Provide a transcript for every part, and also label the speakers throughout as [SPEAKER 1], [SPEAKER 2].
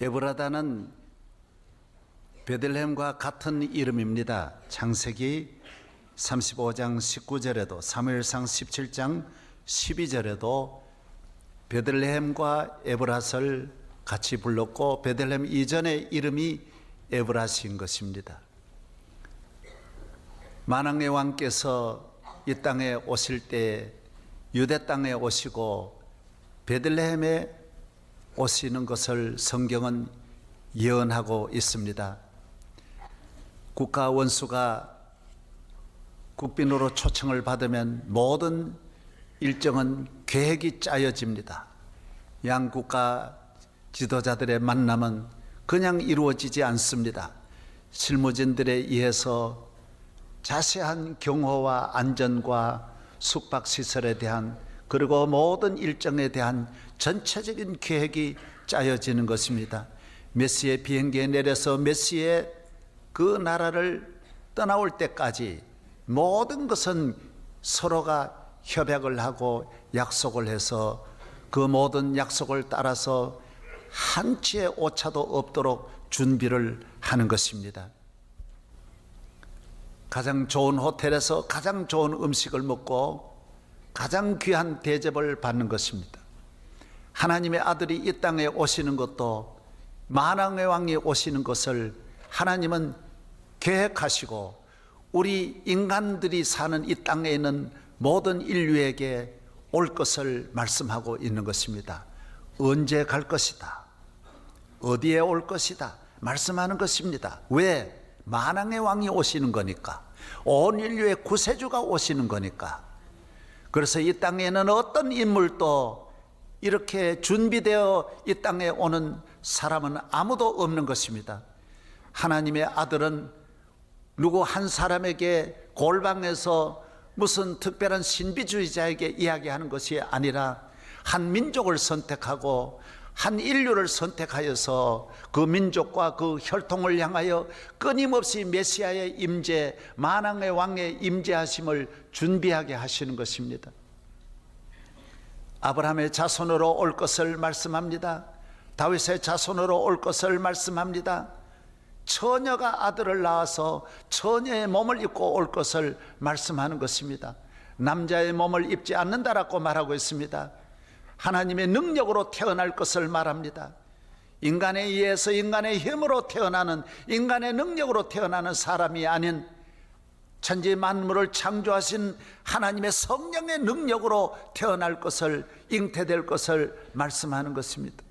[SPEAKER 1] 에브라다는 베들레헴과 같은 이름입니다. 창세기 35장 19절에도 사무엘상 17장 12절에도 베들레헴과 에브라스를 같이 불렀고 베들레헴 이전의 이름이 에브라스인 것입니다. 만왕의 왕께서 이 땅에 오실 때 유대 땅에 오시고 베들레헴에 오시는 것을 성경은 예언하고 있습니다. 국가 원수가 국빈으로 초청을 받으면 모든 일정은 계획이 짜여집니다. 양 국가 지도자들의 만남은 그냥 이루어지지 않습니다. 실무진들에 의해서 자세한 경호와 안전과 숙박시설에 대한 그리고 모든 일정에 대한 전체적인 계획이 짜여지는 것입니다. 메시의 비행기에 내려서 메시의 그 나라를 떠나올 때까지 모든 것은 서로가 협약을 하고 약속을 해서 그 모든 약속을 따라서 한치의 오차도 없도록 준비를 하는 것입니다. 가장 좋은 호텔에서 가장 좋은 음식을 먹고 가장 귀한 대접을 받는 것입니다. 하나님의 아들이 이 땅에 오시는 것도 만왕의 왕이 오시는 것을 하나님은 계획하시고 우리 인간들이 사는 이 땅에 있는 모든 인류에게 올 것을 말씀하고 있는 것입니다. 언제 갈 것이다, 어디에 올 것이다 말씀하는 것입니다. 왜? 만왕의 왕이 오시는 거니까, 온 인류의 구세주가 오시는 거니까. 그래서 이 땅에는 어떤 인물도 이렇게 준비되어 이 땅에 오는 사람은 아무도 없는 것입니다. 하나님의 아들은 누구 한 사람에게 골방에서 무슨 특별한 신비주의자에게 이야기하는 것이 아니라 한 민족을 선택하고 한 인류를 선택하여서 그 민족과 그 혈통을 향하여 끊임없이 메시아의 임재, 만왕의 왕의 임재하심을 준비하게 하시는 것입니다. 아브라함의 자손으로 올 것을 말씀합니다. 다윗의 자손으로 올 것을 말씀합니다. 처녀가 아들을 낳아서 처녀의 몸을 입고 올 것을 말씀하는 것입니다. 남자의 몸을 입지 않는다라고 말하고 있습니다. 하나님의 능력으로 태어날 것을 말합니다. 인간에 의해서 인간의 힘으로 태어나는, 인간의 능력으로 태어나는 사람이 아닌 천지 만물을 창조하신 하나님의 성령의 능력으로 태어날 것을, 잉태될 것을 말씀하는 것입니다.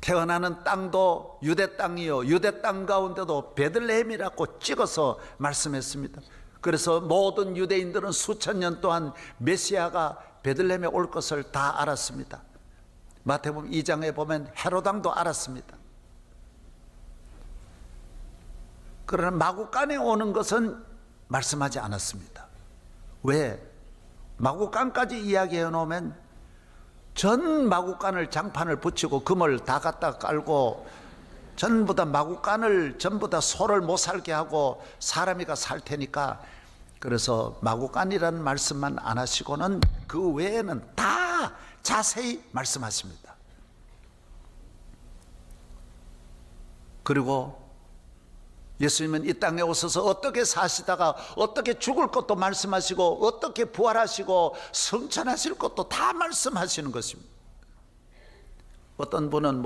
[SPEAKER 1] 태어나는 땅도 유대 땅이요, 유대 땅 가운데도 베들레헴이라고 찍어서 말씀했습니다. 그래서 모든 유대인들은 수천 년 동안 메시아가 베들레헴에 올 것을 다 알았습니다. 마태복음 2장에 보면 헤롯 왕도 알았습니다. 그러나 마구간에 오는 것은 말씀하지 않았습니다. 왜? 마구간까지 이야기해 놓으면 전 마구간을 장판을 붙이고 금을 다 갖다 깔고 전부 다 마구간을 전부 다 소를 못 살게 하고 사람이가 살 테니까, 그래서 마구간이라는 말씀만 안 하시고는 그 외에는 다 자세히 말씀하십니다. 그리고 예수님은 이 땅에 오셔서 어떻게 사시다가 어떻게 죽을 것도 말씀하시고 어떻게 부활하시고 성천하실 것도 다 말씀하시는 것입니다. 어떤 분은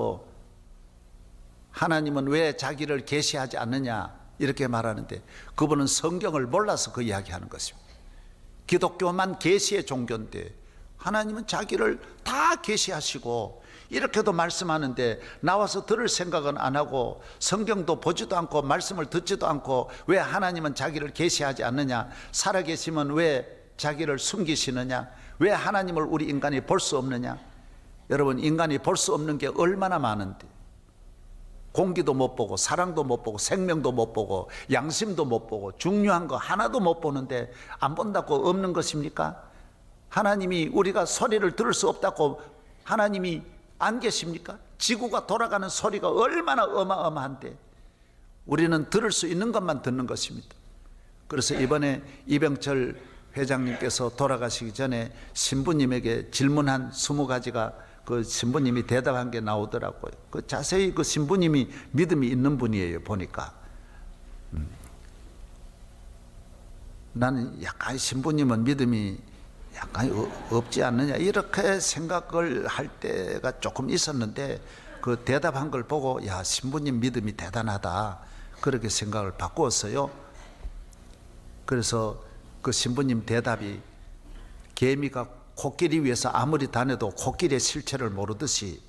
[SPEAKER 1] 하나님은 왜 자기를 계시하지 않느냐 이렇게 말하는데, 그분은 성경을 몰라서 그 이야기하는 것입니다. 기독교만 계시의 종교인데 하나님은 자기를 다 계시하시고 이렇게도 말씀하는데 나와서 들을 생각은 안 하고 성경도 보지도 않고 말씀을 듣지도 않고 왜 하나님은 자기를 계시하지 않느냐, 살아계시면 왜 자기를 숨기시느냐, 왜 하나님을 우리 인간이 볼 수 없느냐. 여러분, 인간이 볼 수 없는 게 얼마나 많은데, 공기도 못 보고 사랑도 못 보고 생명도 못 보고 양심도 못 보고 중요한 거 하나도 못 보는데 안 본다고 없는 것입니까? 하나님이 우리가 소리를 들을 수 없다고 하나님이 안 계십니까? 지구가 돌아가는 소리가 얼마나 어마어마한데 우리는 들을 수 있는 것만 듣는 것입니다. 그래서 이번에 이병철 회장님께서 돌아가시기 전에 신부님에게 질문한 20가지가 그 신부님이 대답한 게 나오더라고요. 그 자세히 그 신부님이 믿음이 있는 분이에요, 보니까. 나는 약간 신부님은 믿음이 약간 없지 않느냐 이렇게 생각을 할 때가 조금 있었는데, 그 대답한 걸 보고 야, 신부님 믿음이 대단하다 그렇게 생각을 바꾸었어요. 그래서 그 신부님 대답이, 개미가 코끼리 위에서 아무리 다녀도 코끼리의 실체를 모르듯이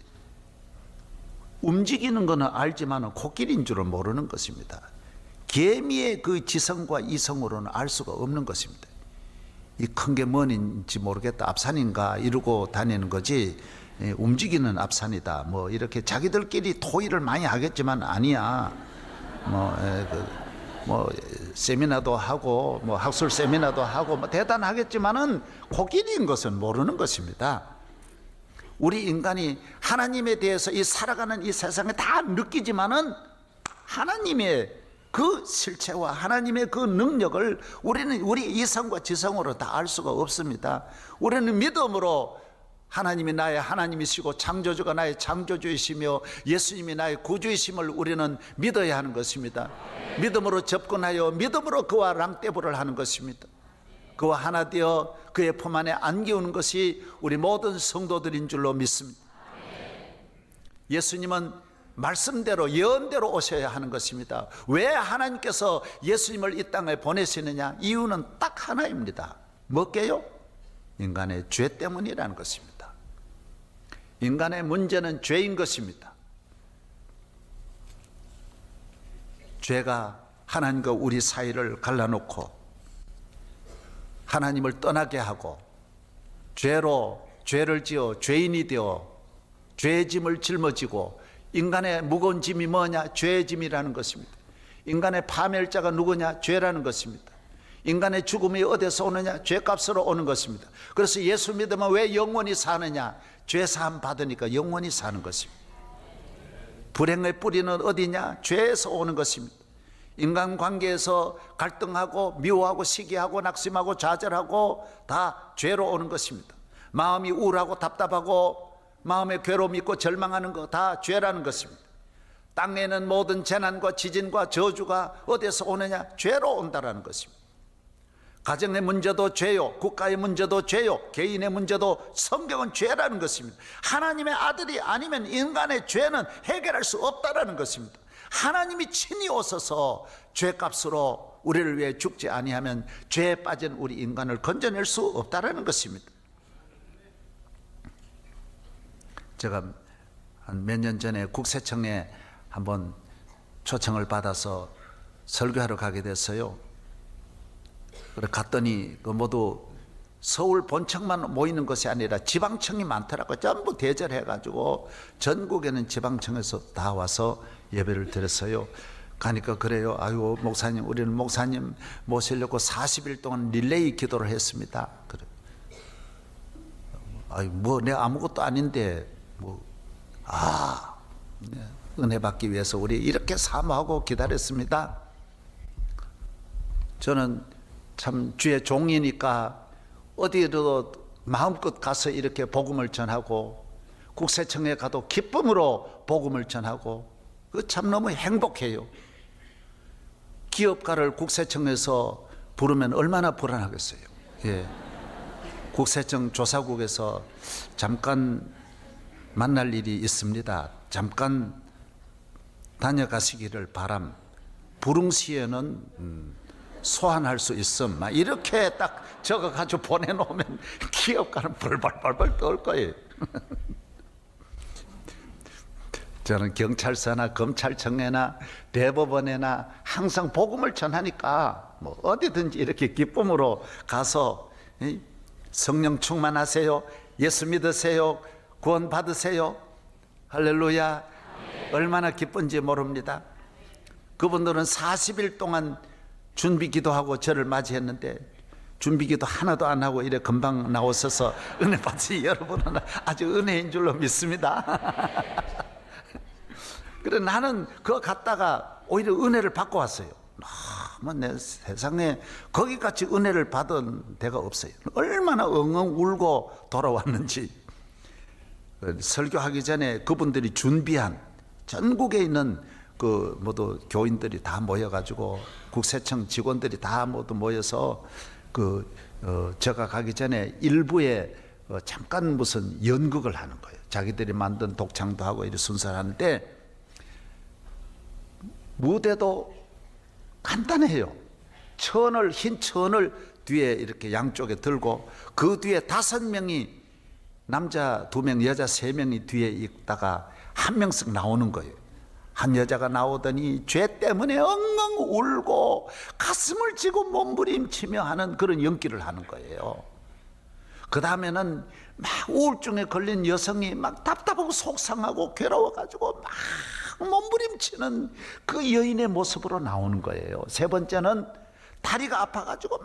[SPEAKER 1] 움직이는 거는 알지만 코끼리인 줄은 모르는 것입니다. 개미의 그 지성과 이성으로는 알 수가 없는 것입니다. 이 큰 게 뭔지 모르겠다, 앞산인가 이러고 다니는 거지, 움직이는 앞산이다 뭐 이렇게 자기들끼리 토의를 많이 하겠지만 아니야. 뭐 세미나도 하고 뭐 학술 세미나도 하고 뭐 대단하겠지만은 코끼리인 것은 모르는 것입니다. 우리 인간이 하나님에 대해서 이 살아가는 이 세상에 다 느끼지만은 하나님의 그 실체와 하나님의 그 능력을 우리는 우리 이성과 지성으로 다 알 수가 없습니다. 우리는 믿음으로 하나님이 나의 하나님이시고 창조주가 나의 창조주이시며 예수님이 나의 구주이심을 우리는 믿어야 하는 것입니다. 믿음으로 접근하여 믿음으로 그와 랑떼부를 하는 것입니다. 그와 하나 되어 그의 품 안에 안기우는 것이 우리 모든 성도들인 줄로 믿습니다. 예수님은 말씀대로 예언대로 오셔야 하는 것입니다. 왜 하나님께서 예수님을 이 땅에 보내시느냐? 이유는 딱 하나입니다. 뭐게요? 인간의 죄 때문이라는 것입니다. 인간의 문제는 죄인 것입니다. 죄가 하나님과 우리 사이를 갈라놓고 하나님을 떠나게 하고 죄로 죄를 지어 죄인이 되어 죄의 짐을 짊어지고, 인간의 무거운 짐이 뭐냐? 죄의 짐이라는 것입니다. 인간의 파멸자가 누구냐? 죄라는 것입니다. 인간의 죽음이 어디서 오느냐? 죄값으로 오는 것입니다. 그래서 예수 믿으면 왜 영원히 사느냐? 죄 사함 받으니까 영원히 사는 것입니다. 불행의 뿌리는 어디냐? 죄에서 오는 것입니다. 인간관계에서 갈등하고 미워하고 시기하고 낙심하고 좌절하고 다 죄로 오는 것입니다. 마음이 우울하고 답답하고 마음에 괴로움이 있고 절망하는 거 다 죄라는 것입니다. 땅에는 모든 재난과 지진과 저주가 어디서 오느냐? 죄로 온다라는 것입니다. 가정의 문제도 죄요, 국가의 문제도 죄요, 개인의 문제도 성경은 죄라는 것입니다. 하나님의 아들이 아니면 인간의 죄는 해결할 수 없다라는 것입니다. 하나님이 친히 오셔서 죄값으로 우리를 위해 죽지 아니하면 죄에 빠진 우리 인간을 건져낼 수 없다라는 것입니다. 제가 한 몇 년 전에 국세청에 한번 초청을 받아서 설교하러 가게 됐어요. 그래 갔더니 그 모두 서울 본청만 모이는 것이 아니라 지방청이 많더라고요. 전부 대절해가지고 전국에는 지방청에서 다 와서 예배를 드렸어요. 가니까 그래요. 아유 목사님, 우리는 목사님 모시려고 40일 동안 릴레이 기도를 했습니다. 그래. 아유 뭐 내가 아무것도 아닌데 은혜 받기 위해서 우리 이렇게 사모하고 기다렸습니다. 저는 참 주의 종이니까 어디로 마음껏 가서 이렇게 복음을 전하고 국세청에 가도 기쁨으로 복음을 전하고 그 참 너무 행복해요. 기업가를 국세청에서 부르면 얼마나 불안하겠어요. 예. 국세청 조사국에서 잠깐 만날 일이 있습니다. 잠깐 다녀가시기를 바람. 부릉시에는 소환할 수 있음. 막 이렇게 딱 적어가지고 보내놓으면 기업가는 벌벌벌벌 떨 거예요. 저는 경찰서나 검찰청에나 대법원에나 항상 복음을 전하니까 뭐 어디든지 이렇게 기쁨으로 가서 성령 충만하세요, 예수 믿으세요, 구원 받으세요, 할렐루야, 얼마나 기쁜지 모릅니다. 그분들은 40일 동안 준비 기도하고 저를 맞이했는데 준비 기도 하나도 안 하고 이래 금방 나오셔서 은혜 받으시 여러분은 아주 은혜인 줄로 믿습니다. 그래 나는 그거 갔다가 오히려 은혜를 받고 왔어요. 너무 내 세상에 거기같이 은혜를 받은 데가 없어요. 얼마나 엉엉 울고 돌아왔는지. 설교하기 전에 그분들이 준비한 전국에 있는 그 모두 교인들이 다 모여가지고 국세청 직원들이 다 모두 모여서 제가 가기 전에 일부에 잠깐 무슨 연극을 하는 거예요. 자기들이 만든 독창도 하고 이렇게 순서를 하는데 무대도 간단해요. 흰 천을 뒤에 이렇게 양쪽에 들고 그 뒤에 5명이 남자 2명, 여자 3명이 뒤에 있다가 한 명씩 나오는 거예요. 한 여자가 나오더니 죄 때문에 엉엉 울고 가슴을 쥐고 몸부림치며 하는 그런 연기를 하는 거예요. 그 다음에는 막 우울증에 걸린 여성이 막 답답하고 속상하고 괴로워가지고 막 몸부림치는 그 여인의 모습으로 나오는 거예요. 3번째는 다리가 아파가지고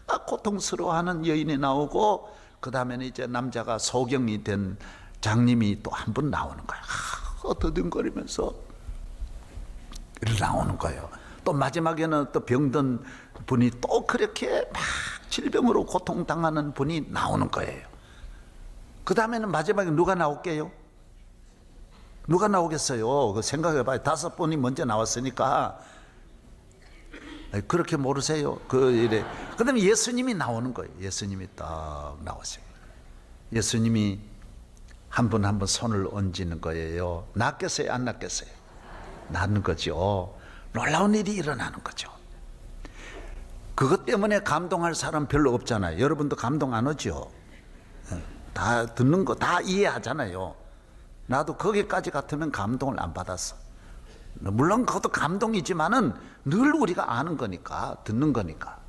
[SPEAKER 1] 막 고통스러워하는 여인이 나오고, 그 다음에는 이제 남자가 소경이 된 장님이 또 한 분 나오는 거예요. 더듬거리면서 나오는 거예요. 또 마지막에는 또 병든 분이 또 그렇게 막 질병으로 고통당하는 분이 나오는 거예요. 그 다음에는 마지막에 누가 나올게요? 누가 나오겠어요? 그 생각해봐요. 5분이 먼저 나왔으니까. 그렇게 모르세요? 그 다음에 예수님이 나오는 거예요. 예수님이 딱 나오세요. 예수님이 한 분 한 분 손을 얹는 거예요. 낫겠어요? 안 낫겠어요? 낫는 거죠. 놀라운 일이 일어나는 거죠. 그것 때문에 감동할 사람 별로 없잖아요. 여러분도 감동 안 오죠? 다 듣는 거 다 이해하잖아요. 나도 거기까지 같으면 감동을 안 받았어. 물론 그것도 감동이지만은 늘 우리가 아는 거니까, 듣는 거니까.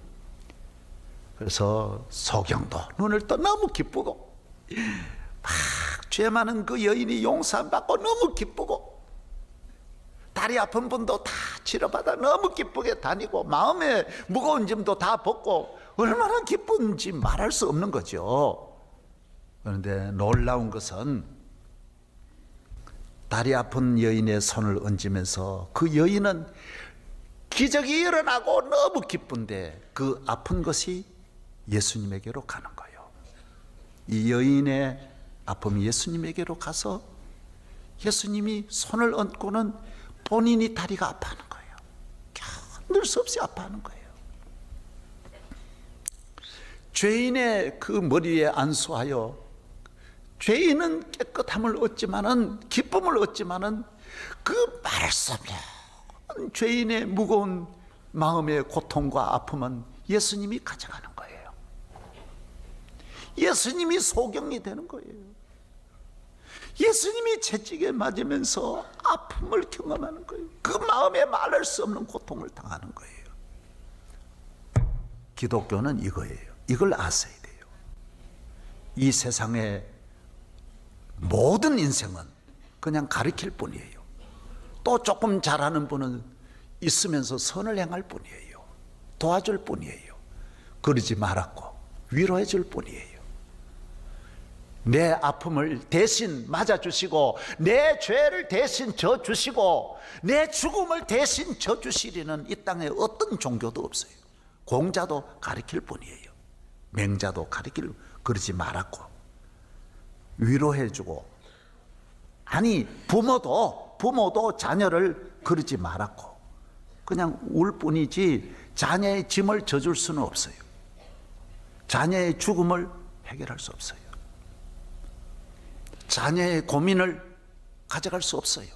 [SPEAKER 1] 그래서 소경도 눈을 떠 너무 기쁘고 막 죄 많은 그 여인이 용서받고 너무 기쁘고, 다리 아픈 분도 다 치료받아 너무 기쁘게 다니고, 마음에 무거운 짐도 다 벗고 얼마나 기쁜지 말할 수 없는 거죠. 그런데 놀라운 것은 다리 아픈 여인의 손을 얹으면서 그 여인은 기적이 일어나고 너무 기쁜데 그 아픈 것이 예수님에게로 가는 거예요. 이 여인의 아픔이 예수님에게로 가서 예수님이 손을 얹고는 본인이 다리가 아파하는 거예요. 견딜 수 없이 아파하는 거예요. 죄인의 그 머리에 안수하여 죄인은 깨끗함을 얻지만은, 기쁨을 얻지만은 그 말할 수 없는 죄인의 무거운 마음의 고통과 아픔은 예수님이 가져가는 거예요. 예수님이 소경이 되는 거예요. 예수님이 채찍에 맞으면서 아픔을 경험하는 거예요. 그 마음에 말할 수 없는 고통을 당하는 거예요. 기독교는 이거예요. 이걸 아셔야 돼요. 이 세상에 모든 인생은 그냥 가르칠 뿐이에요. 또 조금 잘하는 분은 있으면서 선을 행할 뿐이에요. 도와줄 뿐이에요. 그러지 말았고 위로해 줄 뿐이에요. 내 아픔을 대신 맞아주시고 내 죄를 대신 져주시고 내 죽음을 대신 져주시리는 이 땅에 어떤 종교도 없어요. 공자도 가르칠 뿐이에요. 맹자도 그러지 말았고 위로해주고, 아니 부모도 자녀를 그러지 말았고 그냥 울 뿐이지 자녀의 짐을 져줄 수는 없어요. 자녀의 죽음을 해결할 수 없어요. 자녀의 고민을 가져갈 수 없어요.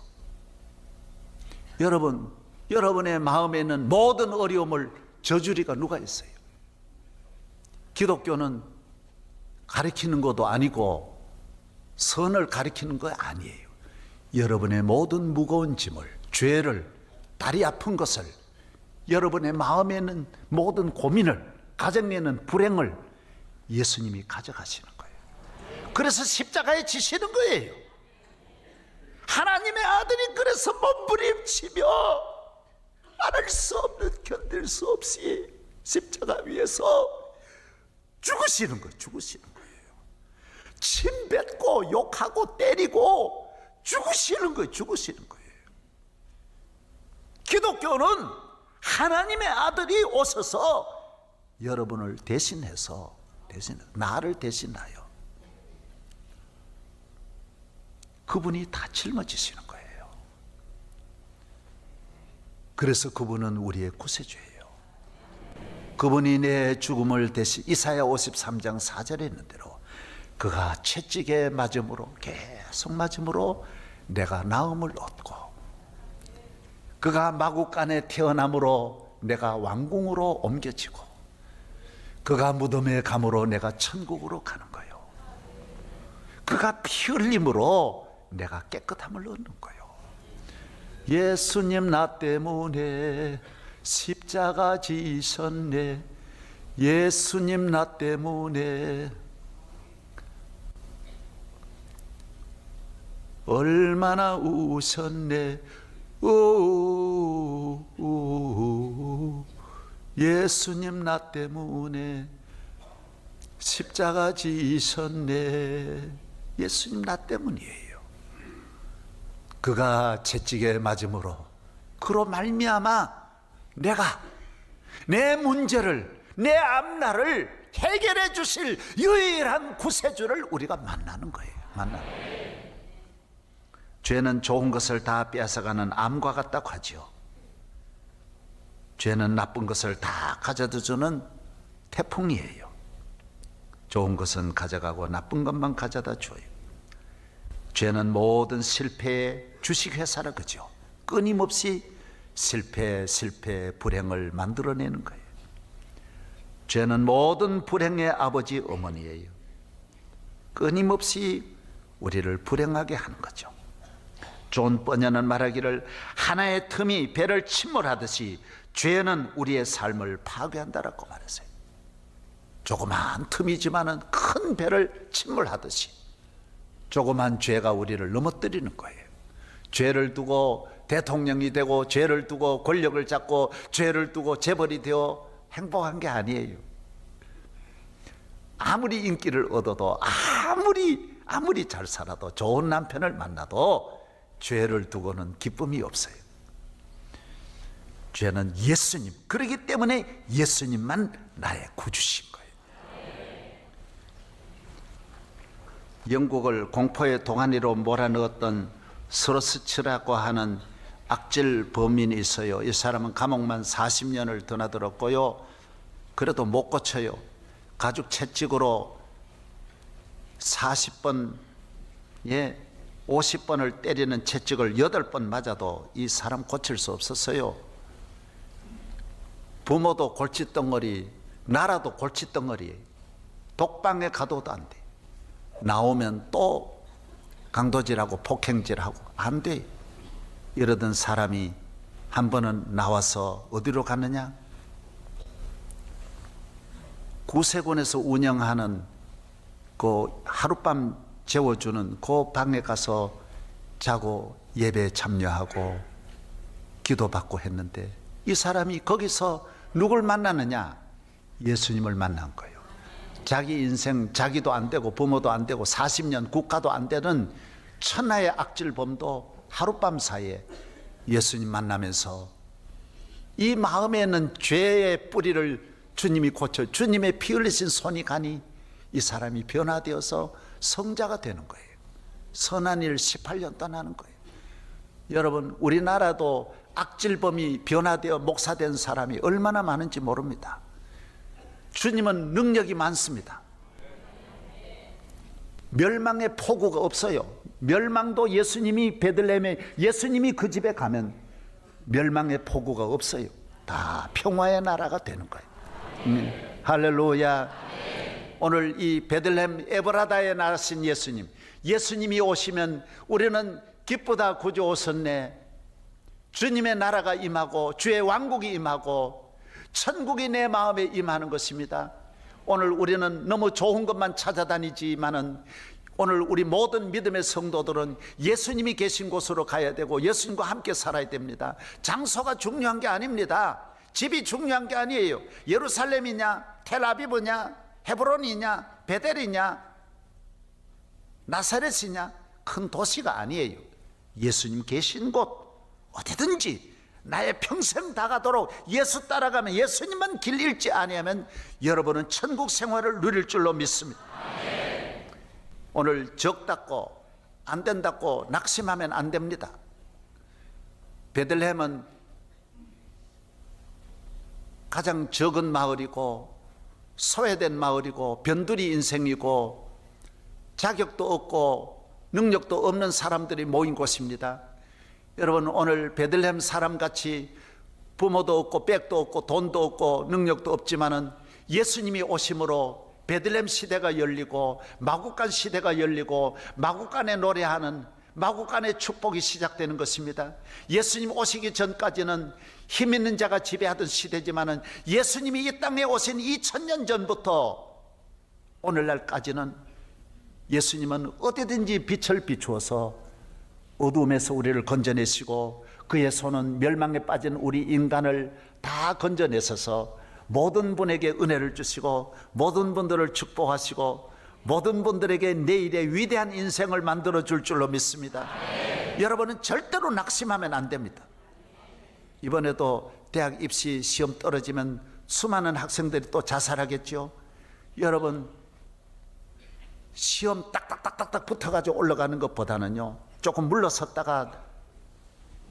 [SPEAKER 1] 여러분의 마음에 있는 모든 어려움을 져주리가 누가 있어요? 기독교는 가르치는 것도 아니고 선을 가리키는 거 아니에요. 여러분의 모든 무거운 짐을, 죄를, 다리 아픈 것을, 여러분의 마음에 있는 모든 고민을, 가정에 있는 불행을 예수님이 가져가시는 거예요. 그래서 십자가에 지시는 거예요. 하나님의 아들이 그래서 몸부림치며 말할 수 없는, 견딜 수 없이 십자가 위에서 죽으시는 거예요. 침 뱉고 욕하고 때리고 죽으시는 거예요. 기독교는 하나님의 아들이 오셔서 여러분을 대신해서 나를 대신하여 그분이 다 짊어지시는 거예요. 그래서 그분은 우리의 구세주예요. 그분이 내 죽음을 대신 이사야 53장 4절에 있는 대로 그가 채찍에 맞음으로 계속 맞음으로 내가 나음을 얻고 그가 마구간에 태어남으로 내가 왕궁으로 옮겨지고 그가 무덤에 감으로 내가 천국으로 가는 거예요. 그가 피 흘림으로 내가 깨끗함을 얻는 거예요. 예수님 나 때문에 십자가 지셨네. 예수님 나 때문에 얼마나 우셨네. 오, 예수님 나 때문에 십자가 지셨네. 예수님 나 때문이에요. 그가 채찍에 맞음으로 그로 말미암아 내가 내 문제를 내 앞날을 해결해 주실 유일한 구세주를 우리가 만나는 거예요. 죄는 좋은 것을 다 뺏어가는 암과 같다고 하지요. 죄는 나쁜 것을 다 가져다 주는 태풍이에요. 좋은 것은 가져가고 나쁜 것만 가져다 줘요. 죄는 모든 실패의 주식회사라 그죠. 끊임없이 실패, 불행을 만들어내는 거예요. 죄는 모든 불행의 아버지 어머니예요. 끊임없이 우리를 불행하게 하는 거죠. 존 버녀는 말하기를 하나의 틈이 배를 침몰하듯이 죄는 우리의 삶을 파괴한다라고 말했어요. 조그마한 틈이지만은 큰 배를 침몰하듯이 조그만 죄가 우리를 넘어뜨리는 거예요. 죄를 두고 대통령이 되고 죄를 두고 권력을 잡고 죄를 두고 재벌이 되어 행복한 게 아니에요. 아무리 인기를 얻어도 아무리 잘 살아도 좋은 남편을 만나도 죄를 두고는 기쁨이 없어요. 죄는 예수님, 그렇기 때문에 예수님만 나의 구주신 거예요. 영국을 공포의 동안이로 몰아넣었던 스로스치라고 하는 악질 범인이 있어요. 이 사람은 감옥만 40년을 드나들었고요. 그래도 못 고쳐요. 가죽 채찍으로 40번, 50번을 때리는 채찍을 8번 맞아도 이 사람 고칠 수 없었어요. 부모도 골칫덩어리, 나라도 골칫덩어리, 독방에 가둬도 안 돼. 나오면 또 강도질하고 폭행질하고 안 돼. 이러던 사람이 한 번은 나와서 어디로 갔느냐? 구세군에서 운영하는 그 하룻밤 재워주는 그 방에 가서 자고 예배에 참여하고 기도받고 했는데 이 사람이 거기서 누굴 만나느냐? 예수님을 만난 거예요. 자기 인생 자기도 안 되고 부모도 안 되고 40년 국가도 안 되는 천하의 악질범도 하룻밤 사이에 예수님 만나면서 이 마음에 있는 죄의 뿌리를 주님이 고쳐 주님의 피 흘리신 손이 가니 이 사람이 변화되어서 성자가 되는 거예요. 선한 일 18년 떠나는 거예요. 여러분, 우리나라도 악질범이 변화되어 목사된 사람이 얼마나 많은지 모릅니다. 주님은 능력이 많습니다. 멸망의 포구가 없어요. 멸망도 예수님이 베들레헴에 예수님이 그 집에 가면 멸망의 포구가 없어요. 다 평화의 나라가 되는 거예요. 할렐루야. 오늘 이 베들레헴 에브라다에 나신 예수님, 예수님이 오시면 우리는 기쁘다 구주 오셨네. 주님의 나라가 임하고 주의 왕국이 임하고 천국이 내 마음에 임하는 것입니다. 오늘 우리는 너무 좋은 것만 찾아다니지만은 오늘 우리 모든 믿음의 성도들은 예수님이 계신 곳으로 가야 되고 예수님과 함께 살아야 됩니다. 장소가 중요한 게 아닙니다. 집이 중요한 게 아니에요. 예루살렘이냐 텔아비브냐 헤브론이냐 베델이냐 나사렛이냐 큰 도시가 아니에요. 예수님 계신 곳 어디든지 나의 평생 다 가도록 예수 따라가면 예수님만 길 잃지 아니하면 여러분은 천국 생활을 누릴 줄로 믿습니다. 오늘 적 닦고 안 된다고 낙심하면 안 됩니다. 베들레헴은 가장 적은 마을이고 소외된 마을이고 변두리 인생이고 자격도 없고 능력도 없는 사람들이 모인 곳입니다. 여러분, 오늘 베들레헴 사람같이 부모도 없고 백도 없고 돈도 없고 능력도 없지만은 예수님이 오심으로 베들레헴 시대가 열리고 마구간 시대가 열리고 마구간에 노래하는 마구간의 축복이 시작되는 것입니다. 예수님 오시기 전까지는 힘 있는 자가 지배하던 시대지만은 예수님이 이 땅에 오신 2000년 전부터 오늘날까지는 예수님은 어디든지 빛을 비추어서 어두움에서 우리를 건져내시고 그의 손은 멸망에 빠진 우리 인간을 다 건져내셔서 모든 분에게 은혜를 주시고 모든 분들을 축복하시고 모든 분들에게 내일의 위대한 인생을 만들어 줄 줄로 믿습니다. 여러분은 절대로 낙심하면 안 됩니다. 이번에도 대학 입시 시험 떨어지면 수많은 학생들이 또 자살하겠죠. 여러분, 시험 딱딱딱딱딱 붙어가지고 올라가는 것보다는요, 조금 물러섰다가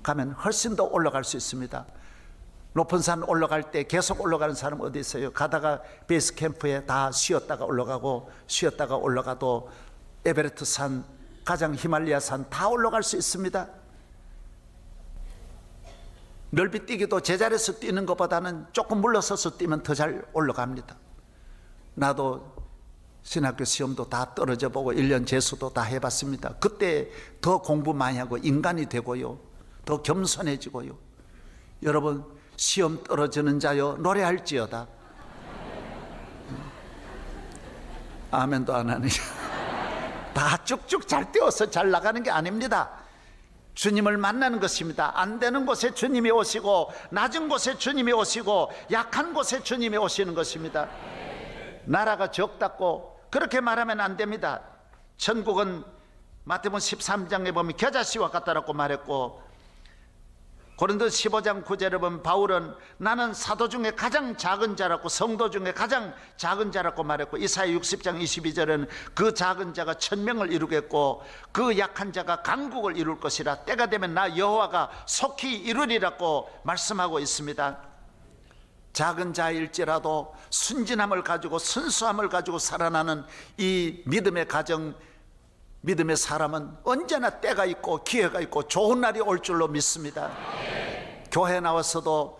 [SPEAKER 1] 가면 훨씬 더 올라갈 수 있습니다. 높은 산 올라갈 때 계속 올라가는 사람 어디 있어요? 가다가 베이스 캠프에 다 쉬었다가 올라가고 쉬었다가 올라가도 에베레스트 산, 가장 히말라야 산 다 올라갈 수 있습니다. 넓이 뛰기도 제자리에서 뛰는 것보다는 조금 물러서서 뛰면 더 잘 올라갑니다. 나도 신학교 시험도 다 떨어져 보고 1년 재수도 다 해봤습니다. 그때 더 공부 많이 하고 인간이 되고요, 더 겸손해지고요. 여러분, 시험 떨어지는 자여 노래할지어다. 아멘도 안 하니. 다 쭉쭉 잘 뛰어서 잘 나가는 게 아닙니다. 주님을 만나는 것입니다. 안 되는 곳에 주님이 오시고 낮은 곳에 주님이 오시고 약한 곳에 주님이 오시는 것입니다. 나라가 적다고 그렇게 말하면 안 됩니다. 천국은 마태복음 13장에 보면 겨자씨와 같다라고 말했고, 고린도 15장 9절에 보면 바울은 나는 사도 중에 가장 작은 자라고, 성도 중에 가장 작은 자라고 말했고, 이사야 60장 22절에는 그 작은 자가 1000명을 이루겠고 그 약한 자가 강국을 이룰 것이라, 때가 되면 나 여호와가 속히 이루리라고 말씀하고 있습니다. 작은 자일지라도 순진함을 가지고 순수함을 가지고 살아나는 이 믿음의 가정, 믿음의 사람은 언제나 때가 있고 기회가 있고 좋은 날이 올 줄로 믿습니다. 교회 나와서도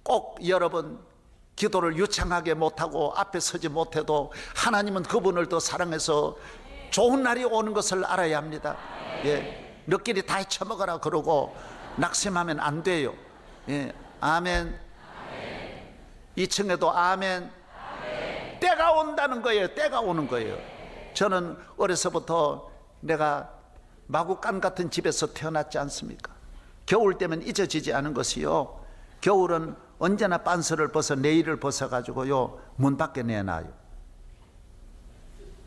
[SPEAKER 1] 꼭 여러분 기도를 유창하게 못하고 앞에 서지 못해도 하나님은 그분을 더 사랑해서 좋은 날이 오는 것을 알아야 합니다. 예, 너끼리 다 헤쳐먹어라 그러고 낙심하면 안 돼요. 예, 아멘. 2층에도 아멘. 때가 온다는 거예요. 때가 오는 거예요. 저는 어려서부터 내가 마구간 같은 집에서 태어났지 않습니까? 겨울 때면 잊어지지 않은 것이요, 겨울은 언제나 빤스를 벗어 내일을 벗어가지고요 문 밖에 내놔요.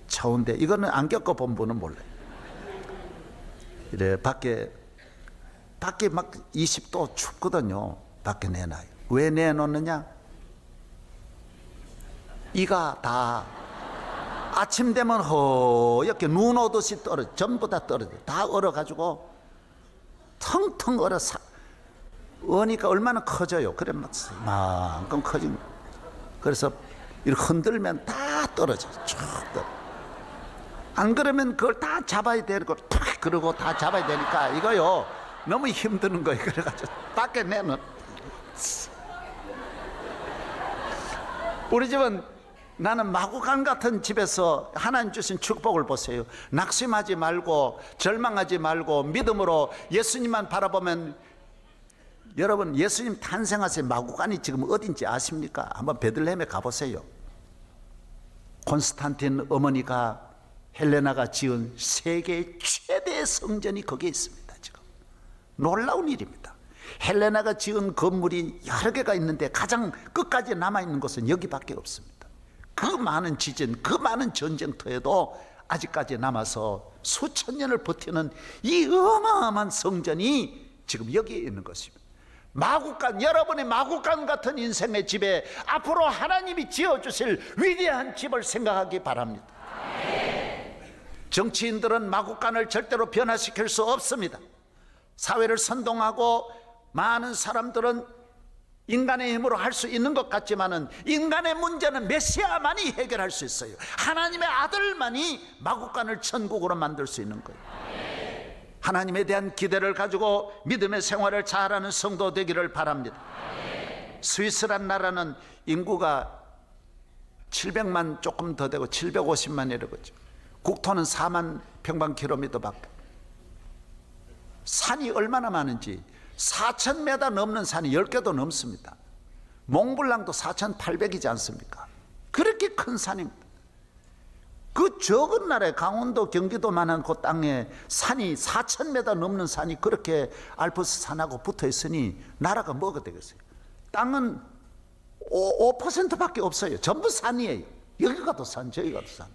[SPEAKER 1] 차운데 이거는 안 겪어본 분은 몰라요. 이래 밖에 막 20도 춥거든요. 밖에 내놔요. 왜 내놓느냐? 이가 다 아침 되면 허옇게 눈 오듯이 떨어져, 전부 다 떨어져, 다 얼어가지고 텅텅 얼어 어니까 얼마나 커져요. 그래 만큼 커진. 그래서 이렇게 흔들면 다 떨어져, 쭉 떨어져. 안 그러면 그걸 다 잡아야 되고 탁 그러고 다 잡아야 되니까 이거요 너무 힘드는 거예요. 그래가지고 밖에 내는. 우리 집은 나는 마구간 같은 집에서 하나님 주신 축복을 보세요. 낙심하지 말고 절망하지 말고 믿음으로 예수님만 바라보면, 여러분 예수님 탄생하신 마구간이 지금 어딘지 아십니까? 한번 베들레헴에 가보세요. 콘스탄틴 어머니가 헬레나가 지은 세계 최대의 성전이 거기에 있습니다. 지금 놀라운 일입니다. 헬레나가 지은 건물이 여러 개가 있는데 가장 끝까지 남아있는 곳은 여기밖에 없습니다. 그 많은 지진, 그 많은 전쟁터에도 아직까지 남아서 수천 년을 버티는 이 어마어마한 성전이 지금 여기에 있는 것입니다. 마구간, 여러분의 마구간 같은 인생의 집에 앞으로 하나님이 지어주실 위대한 집을 생각하기 바랍니다. 정치인들은 마구간을 절대로 변화시킬 수 없습니다. 사회를 선동하고 많은 사람들은 인간의 힘으로 할 수 있는 것 같지만은 인간의 문제는 메시아만이 해결할 수 있어요. 하나님의 아들만이 마구간을 천국으로 만들 수 있는 거예요. 하나님에 대한 기대를 가지고 믿음의 생활을 잘하는 성도 되기를 바랍니다. 스위스란 나라는 인구가 700만 조금 더 되고 750만 이러거든요. 국토는 4만 평방킬로미터밖에. 산이 얼마나 많은지 4,000m 넘는 산이 10개도 넘습니다. 몽블랑도 4,800이지 않습니까? 그렇게 큰 산입니다. 그 적은 나라에 강원도 경기도만한 그 땅에 산이 4,000m 넘는 산이 그렇게 알프스 산하고 붙어 있으니 나라가 뭐가 되겠어요? 땅은 5%밖에 없어요. 전부 산이에요. 여기 가도 산, 저기 가도 산.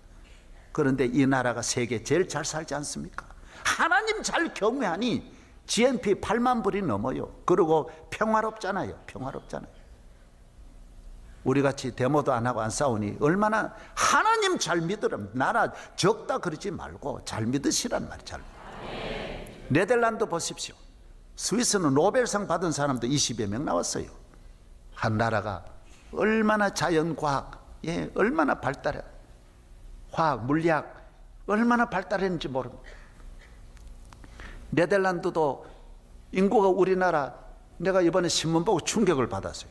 [SPEAKER 1] 그런데 이 나라가 세계 제일 잘 살지 않습니까? 하나님 잘 경외하니 GNP 8만 불이 넘어요. 그리고 평화롭잖아요. 평화롭잖아요. 우리같이 데모도 안 하고 안 싸우니 얼마나 하나님 잘 믿으라면 나라 적다 그러지 말고 잘 믿으시란 말이에요. 잘. 네덜란드 보십시오. 스위스는 노벨상 받은 사람도 20여 명 나왔어요. 한 나라가 얼마나 자연과학에 얼마나 발달해, 화학, 물리학 얼마나 발달했는지 모릅니다. 네덜란드도 인구가 우리나라, 내가 이번에 신문 보고 충격을 받았어요.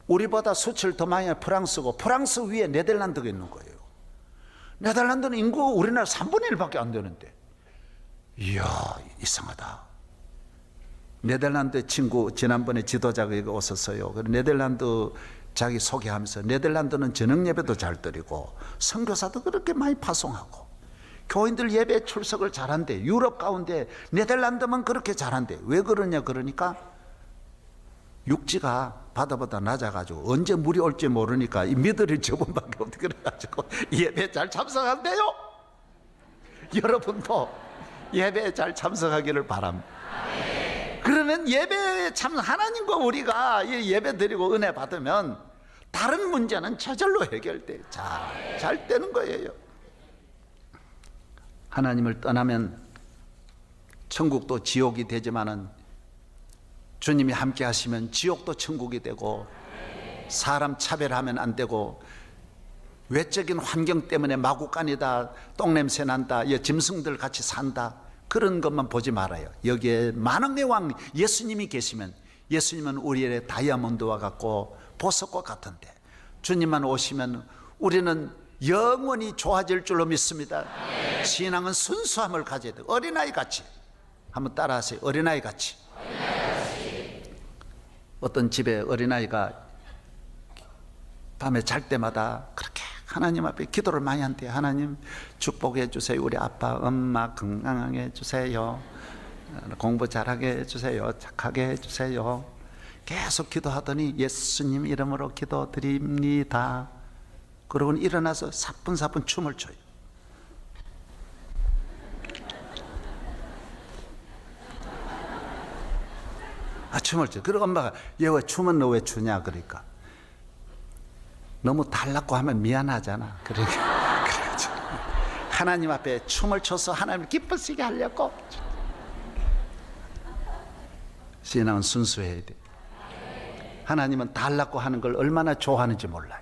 [SPEAKER 1] 우리보다 수출 더 많이 하는 프랑스고 프랑스 위에 네덜란드가 있는 거예요. 네덜란드는 인구가 우리나라 3분의 1밖에 안 되는데, 이야 이상하다. 네덜란드 친구 지난번에 지도자가 이거 오셨어요. 네덜란드 자기 소개하면서 네덜란드는 저녁 예배도 잘 드리고 선교사도 그렇게 많이 파송하고 교인들 예배 출석을 잘한대. 유럽 가운데 네덜란드만 그렇게 잘한대. 왜 그러냐 그러니까 육지가 바다보다 낮아가지고 언제 물이 올지 모르니까 이 미들이 저분밖에 없게 그래가지고 예배 잘 참석한대요. 여러분도 예배에 잘 참석하기를 바랍니다. 그러면 예배에 참 하나님과 우리가 예배 드리고 은혜 받으면 다른 문제는 저절로 해결돼. 잘 되는 거예요. 하나님을 떠나면 천국도 지옥이 되지만은 주님이 함께 하시면 지옥도 천국이 되고, 사람 차별하면 안 되고, 외적인 환경 때문에 마구간이다, 똥냄새 난다, 짐승들 같이 산다, 그런 것만 보지 말아요. 여기에 만왕의 왕 예수님이 계시면 예수님은 우리의 다이아몬드와 같고 보석과 같은데 주님만 오시면 우리는 영원히 좋아질 줄로 믿습니다. 신앙은 순수함을 가져야 돼요. 어린아이 같이. 한번 따라하세요. 어린아이 같이. 어떤 집에 어린아이가 밤에 잘 때마다 그렇게 하나님 앞에 기도를 많이 한대요. 하나님 축복해 주세요. 우리 아빠 엄마 건강하게 해주세요. 공부 잘하게 해주세요. 착하게 해주세요. 계속 기도하더니 예수님 이름으로 기도드립니다. 그러고는 일어나서 사뿐사뿐 춤을 춰요. 춤을 춰요. 그리고 엄마가 얘 왜 춤은 너 왜 추냐 그러니까 너무 달라고 하면 미안하잖아. 그러니까 그래가지고 하나님 앞에 춤을 춰서 하나님을 기쁘시게 하려고. 신앙은 순수해야 돼. 하나님은 달라고 하는 걸 얼마나 좋아하는지 몰라요.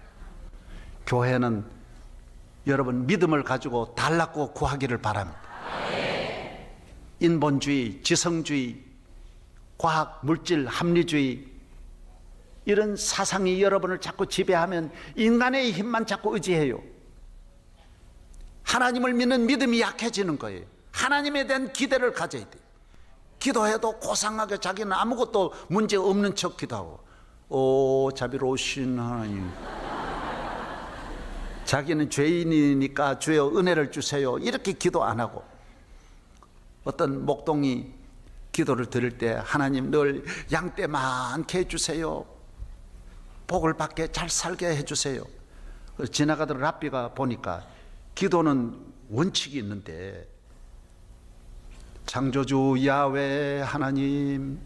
[SPEAKER 1] 교회는 여러분 믿음을 가지고 달라고 구하기를 바랍니다. 인본주의, 지성주의, 과학, 물질, 합리주의 이런 사상이 여러분을 자꾸 지배하면 인간의 힘만 자꾸 의지해요. 하나님을 믿는 믿음이 약해지는 거예요. 하나님에 대한 기대를 가져야 돼요. 기도해도 고상하게 자기는 아무것도 문제 없는 척 기도하고, 오 자비로우신 하나님, 자기는 죄인이니까 주여 은혜를 주세요, 이렇게 기도 안 하고, 어떤 목동이 기도를 드릴 때 하나님 늘 양떼 많게 해주세요, 복을 받게 잘 살게 해주세요. 지나가던 랍비가 보니까 기도는 원칙이 있는데, 창조주 야훼 하나님,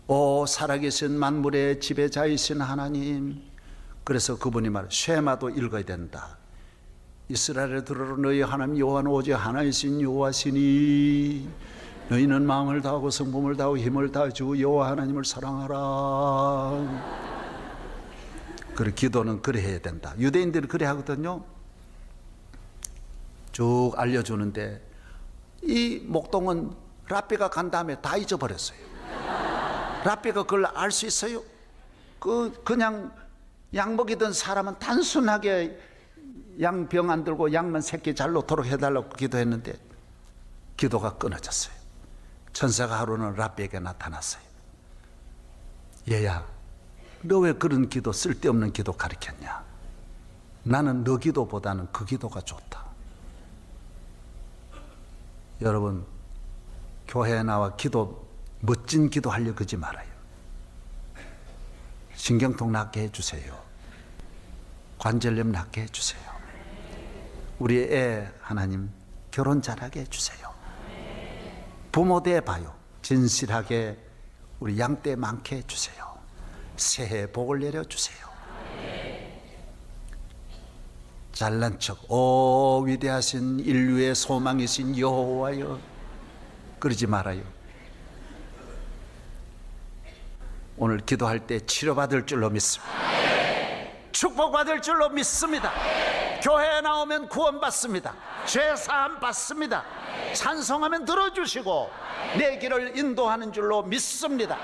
[SPEAKER 1] 오 살아계신 만물의 지배자이신 하나님. 그래서 그분이 말 쉐마도 읽어야 된다. 이스라엘에 들으러 너희 하나님 여호와는 오직 하나이신 여호와시니 너희는 마음을 다하고 성품을 다하고 힘을 다하여 주 여호와 하나님을 사랑하라. 그래, 기도는 그래 해야 된다. 유대인들이 그래 하거든요. 쭉 알려주는데 이 목동은 랍비가 간 다음에 다 잊어버렸어요. 랍비가 그걸 알 수 있어요? 그냥 양 먹이던 사람은 단순하게 양 병 안 들고 양만 새끼 잘 놓도록 해달라고 기도했는데 기도가 끊어졌어요. 천사가 하루는 랍비에게 나타났어요. 얘야, 너 왜 그런 기도, 쓸데없는 기도 가르쳤냐? 나는 너 기도보다는 그 기도가 좋다. 여러분, 교회에 나와 기도, 멋진 기도 하려고 그러지 말아요. 신경통 낫게 해주세요. 관절염 낫게 해주세요. 우리 애 하나님 결혼 잘하게 해주세요. 부모 돼 봐요. 진실하게 우리 양떼 많게 해주세요. 새해 복을 내려주세요. 잘난 척, 오 위대하신 인류의 소망이신 여호와여, 그러지 말아요. 오늘 기도할 때 치료받을 줄로 믿습니다. 축복받을 줄로 믿습니다. 교회에 나오면 구원받습니다. 죄사함 받습니다. 찬송하면 들어주시고 내 길을 인도하는 줄로 믿습니다.